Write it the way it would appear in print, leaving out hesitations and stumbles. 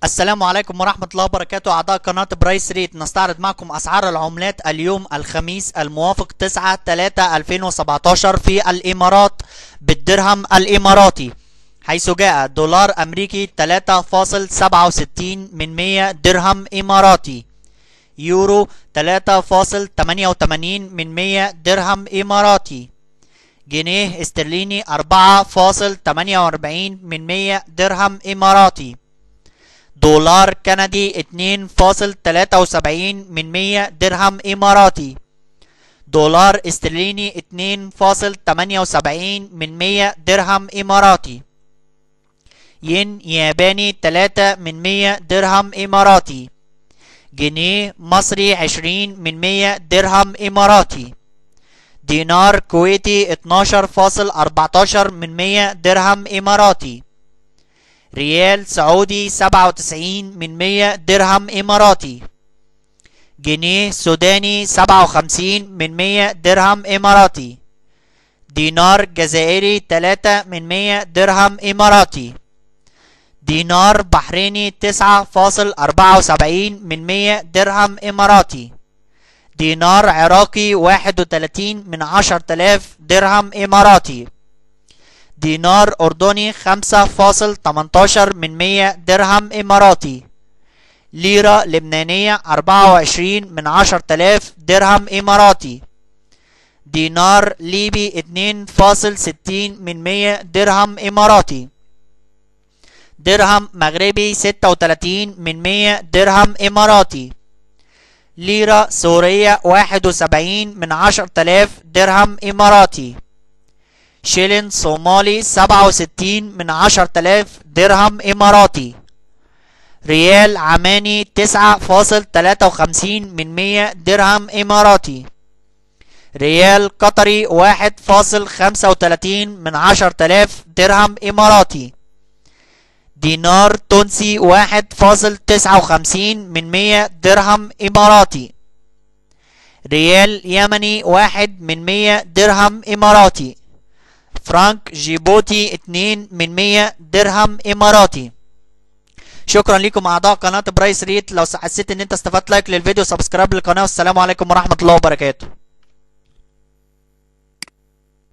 السلام عليكم ورحمة الله وبركاته. أعضاء قناة برايس ريت، نستعرض معكم أسعار العملات اليوم الخميس الموافق 9/3/2017 في الإمارات بالدرهم الإماراتي، حيث جاء دولار أمريكي 3.67 درهم إماراتي، يورو 3.88 درهم إماراتي، جنيه استرليني 4.48 درهم إماراتي، دولار كندي 2.73 درهم إماراتي، دولار استرليني 2.78 درهم إماراتي، ين ياباني 3 درهم إماراتي، جنيه مصري 20 درهم إماراتي، دينار كويتي 12.14 درهم إماراتي، ريال سعودي 97 درهم إماراتي، جنيه سوداني 57 درهم إماراتي، دينار جزائري 3 درهم إماراتي، دينار بحريني 9.74 درهم إماراتي، دينار عراقي 31 درهم إماراتي، دينار أردني 5.18 درهم إماراتي، ليرة لبنانية 24 درهم إماراتي، دينار ليبي 2.60 درهم إماراتي، درهم مغربي 36 درهم إماراتي، ليرة سورية 71 درهم إماراتي، شيلين صومالي 67 درهم إماراتي، ريال عماني 9.53 درهم إماراتي، ريال قطري 1.35 درهم إماراتي، دينار تونسي 1.59 درهم إماراتي، ريال يمني 1 درهم إماراتي، فرانك جيبوتي 2 درهم إماراتي. شكرا لكم أعضاء قناة برايس ريت. لو حسيت إن أنت استفدت، لايك للفيديو، سبسكرايب للقناة، والسلام عليكم ورحمة الله وبركاته.